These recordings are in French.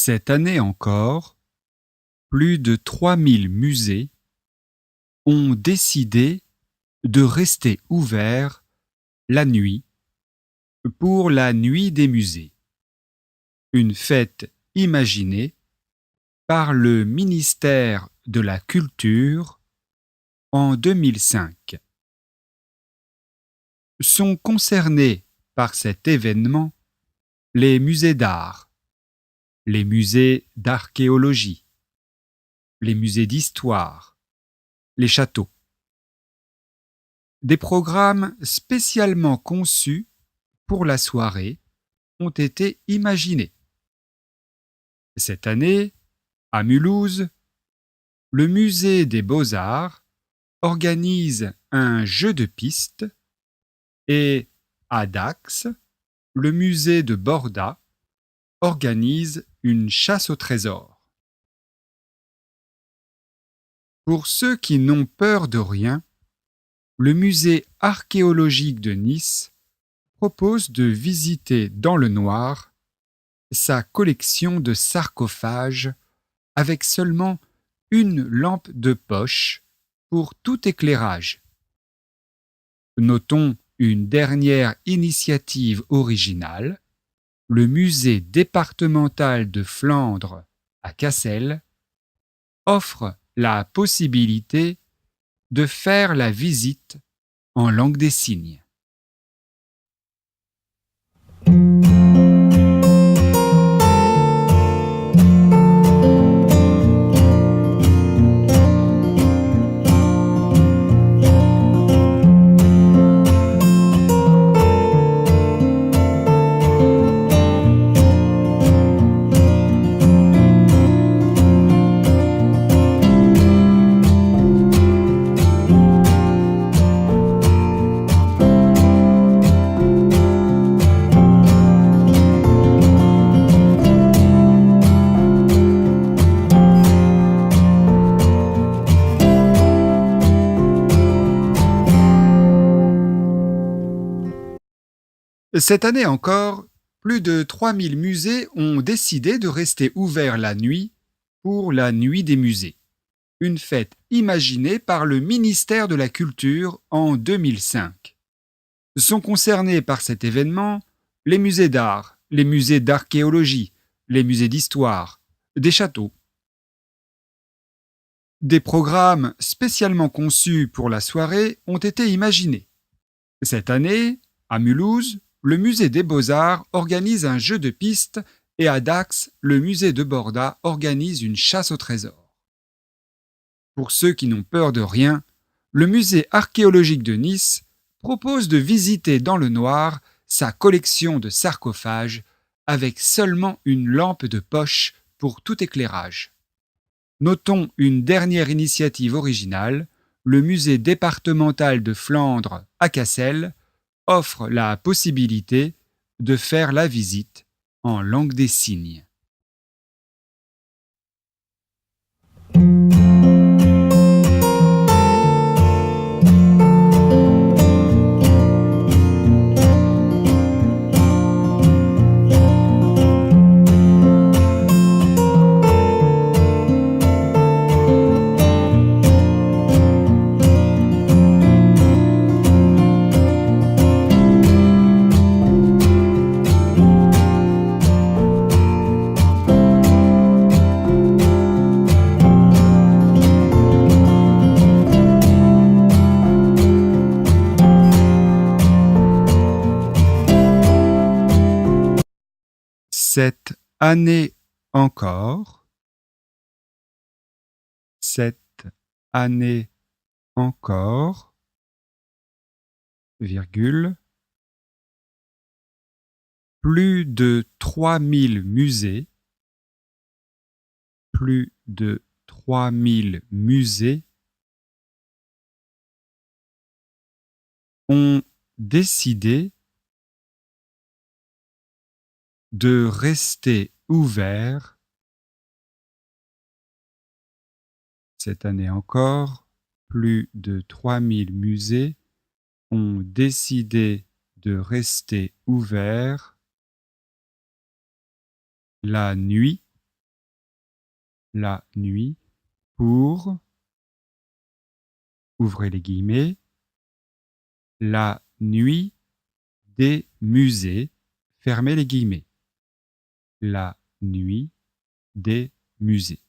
Cette année encore, plus de 3000 musées ont décidé de rester ouverts la nuit pour la Nuit des musées, une fête imaginée par le ministère de la Culture en 2005. Sont concernés par cet événement les musées d'art, les musées d'archéologie, les musées d'histoire, les châteaux. Des programmes spécialement conçus pour la soirée ont été imaginés. Cette année, à Mulhouse, le musée des Beaux-Arts organise un jeu de piste et à Dax, le musée de Borda organise une chasse au trésor. Pour ceux qui n'ont peur de rien, le musée archéologique de Nice propose de visiter dans le noir sa collection de sarcophages avec seulement une lampe de poche pour tout éclairage. Notons une dernière initiative originale. Le musée départemental de Flandre à Cassel offre la possibilité de faire la visite en langue des signes. Cette année encore, plus de 3000 musées ont décidé de rester ouverts la nuit pour la Nuit des musées, une fête imaginée par le ministère de la Culture en 2005. Sont concernés par cet événement les musées d'art, les musées d'archéologie, les musées d'histoire, des châteaux. Des programmes spécialement conçus pour la soirée ont été imaginés. Cette année, à Mulhouse, le musée des Beaux-Arts organise un jeu de piste et à Dax, le musée de Borda organise une chasse au trésor. Pour ceux qui n'ont peur de rien, le musée archéologique de Nice propose de visiter dans le noir sa collection de sarcophages avec seulement une lampe de poche pour tout éclairage. Notons une dernière initiative originale. Le musée départemental de Flandre à Cassel offre la possibilité de faire la visite en langue des signes. Cette année encore, cette année encore, virgule, plus de 3000 musées, plus de 3000 musées ont décidé de rester ouverts cette année encore, plus de 3000 musées ont décidé de rester ouverts la nuit la nuit pour, ouvrez les guillemets, la nuit des musées, fermez les guillemets. La nuit des musées,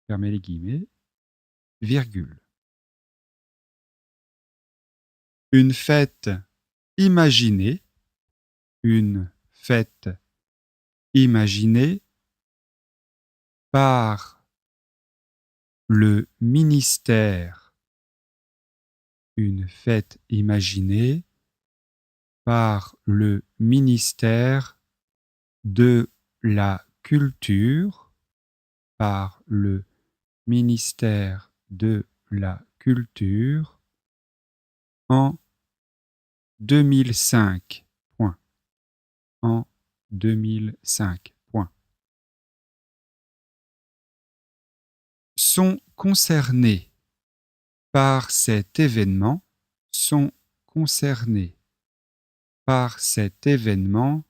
fermez les guillemets, virgule. Une fête imaginée, une fête imaginée par le ministère, une fête imaginée par le ministère de la Culture, par le ministère de la Culture en 2005. Point. En 2005. Point. Sont concernés par cet événement, sont concernés par cet événement,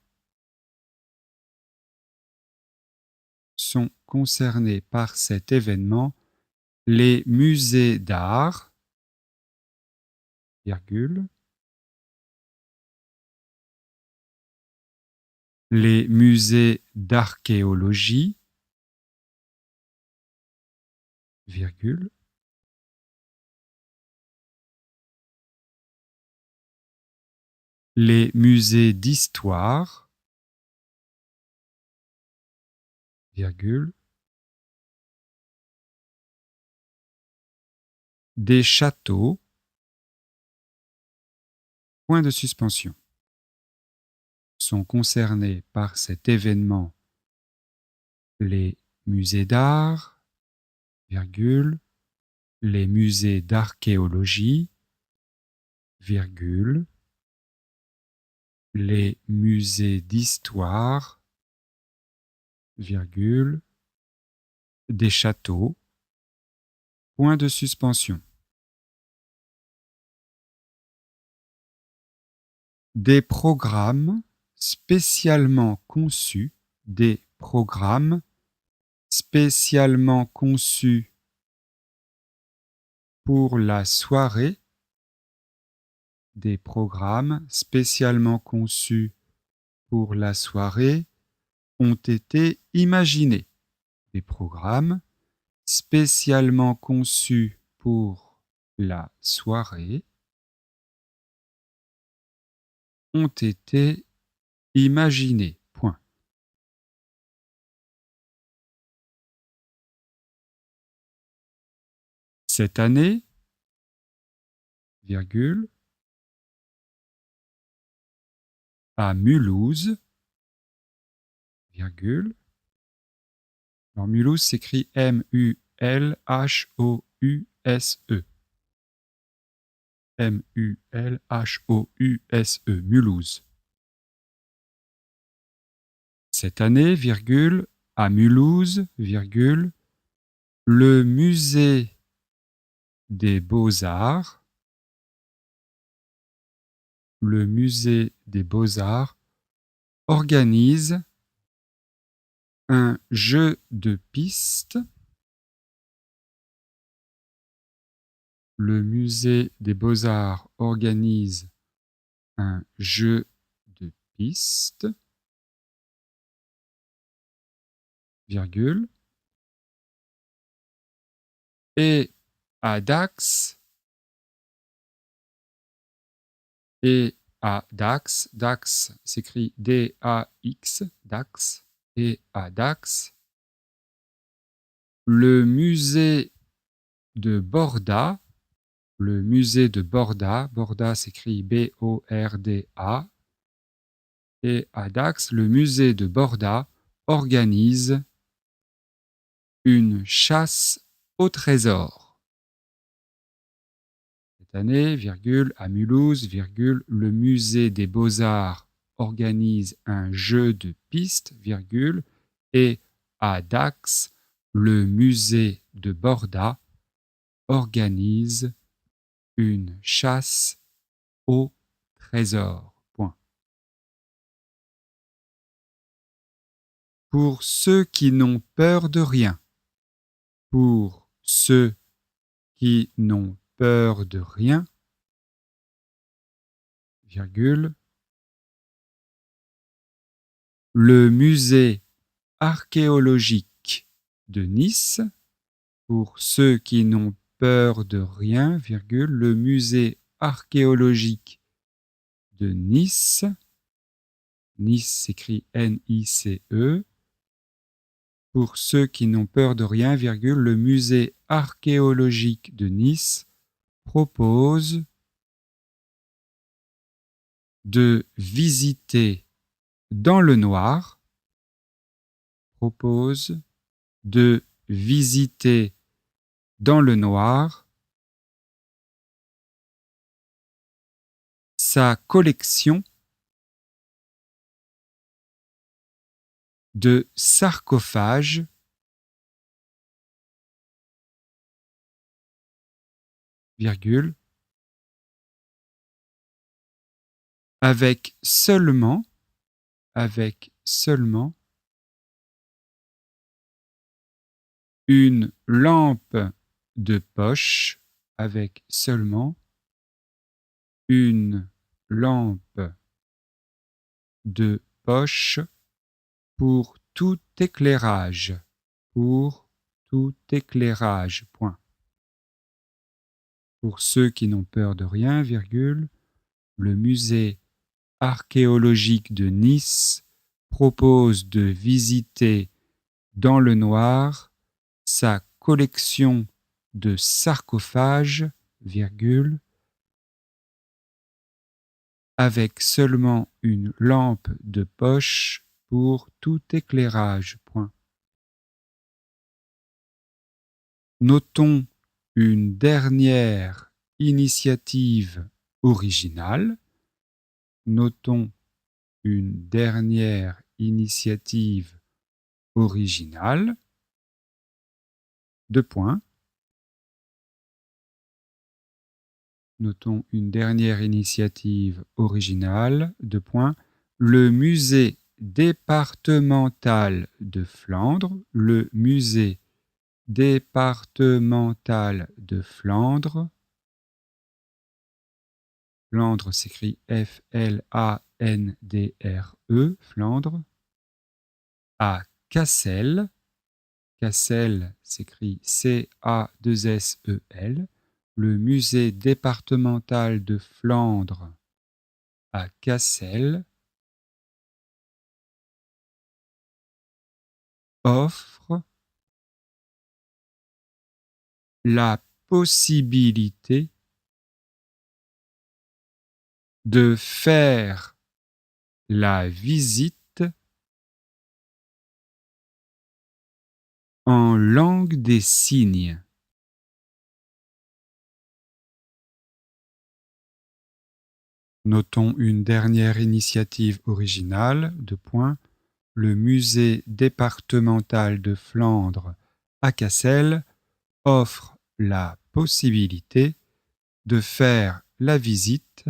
sont concernés par cet événement les musées d'art, virgule, les musées d'archéologie, virgule, les musées d'histoire, virgule, des châteaux, point de suspension, sont concernés par cet événement les musées d'art, virgule, les musées d'archéologie, virgule, les musées d'histoire, virgule, des châteaux, point de suspension. Des programmes spécialement conçus, des programmes spécialement conçus pour la soirée, des programmes spécialement conçus pour la soirée ont été imaginés. Des programmes spécialement conçus pour la soirée ont été imaginés. Point. Cette année, virgule, à Mulhouse, virgule. Alors Mulhouse s'écrit M-U-L-H-O-U-S-E. M-U-L-H-O-U-S-E, Mulhouse. Cette année, virgule, à Mulhouse, virgule, le musée des Beaux-Arts, le musée des Beaux-Arts organise un jeu de piste. Le musée des Beaux-Arts organise un jeu de piste, virgule, et à Dax, Dax s'écrit D-A-X, Dax, et à Dax, le musée de Borda, le musée de Borda, Borda s'écrit B-O-R-D-A, et à Dax, le musée de Borda organise une chasse au trésor. Cette année, virgule, à Mulhouse, virgule, le musée des Beaux-Arts organise un jeu de piste, virgule, et à Dax, le musée de Borda organise une chasse au trésor. Pour ceux qui n'ont peur de rien. Pour ceux qui n'ont peur de rien, virgule, le musée archéologique de Nice. Pour ceux qui n'ont peur de rien, virgule, le musée archéologique de Nice. Nice s'écrit N-I-C-E. Pour ceux qui n'ont peur de rien, virgule, le musée archéologique de Nice propose de visiter dans le noir, propose de visiter dans le noir sa collection de sarcophages virgule, avec seulement une lampe de poche, avec seulement une lampe de poche pour tout éclairage, point. Pour ceux qui n'ont peur de rien, virgule, le musée archéologique de Nice propose de visiter dans le noir sa collection de sarcophages, virgule, avec seulement une lampe de poche pour tout éclairage, point. Notons une dernière initiative originale. Notons une dernière initiative originale. Deux points. Notons une dernière initiative originale. Deux points. Le musée départemental de Flandre. Le musée départemental de Flandre. Flandre s'écrit F-L-A-N-D-R-E, Flandre. À Cassel. Cassel s'écrit C-A-2-S-E-L. Le musée départemental de Flandre à Cassel offre la possibilité de faire la visite en langue des signes. Notons une dernière initiative originale, le musée départemental de Flandre à Cassel offre la possibilité de faire la visite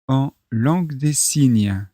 en langue des signes.